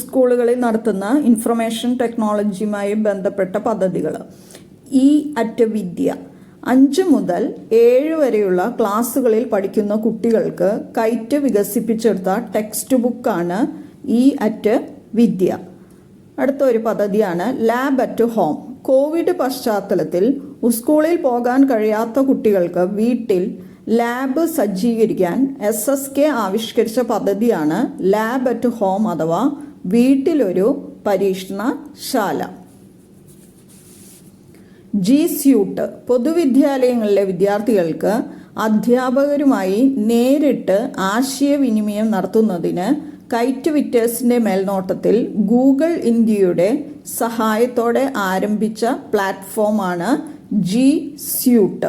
സ്കൂളുകളിൽ നടത്തുന്ന ഇൻഫർമേഷൻ ടെക്നോളജിയുമായി ബന്ധപ്പെട്ട പദ്ധതികൾ. വിദ്യ 5 മുതൽ 7 വരെയുള്ള ക്ലാസ്സുകളിൽ പഠിക്കുന്ന കുട്ടികൾക്ക് കൈറ്റ് വികസിപ്പിച്ചെടുത്ത ടെക്സ്റ്റ് ബുക്കാണ് വിദ്യ. അടുത്ത ഒരു പദ്ധതിയാണ് ലാബ് അറ്റ് ഹോം. കോവിഡ് പശ്ചാത്തലത്തിൽ സ്കൂളിൽ പോകാൻ കഴിയാത്ത കുട്ടികൾക്ക് വീട്ടിൽ ലാബ് സജ്ജീകരിക്കാൻ SSK ആവിഷ്കരിച്ച പദ്ധതിയാണ് ലാബ് അറ്റ് ഹോം അഥവാ വീട്ടിലൊരു പരീക്ഷണശാല. G-Suite പൊതുവിദ്യാലയങ്ങളിലെ വിദ്യാർത്ഥികൾക്ക് അധ്യാപകരുമായി നേരിട്ട് ആശയവിനിമയം നടത്തുന്നതിന് കൈറ്റ് വിറ്റേഴ്സിൻ്റെ മേൽനോട്ടത്തിൽ ഗൂഗിൾ ഇന്ത്യയുടെ സഹായത്തോടെ ആരംഭിച്ച പ്ലാറ്റ്ഫോമാണ് G-Suite.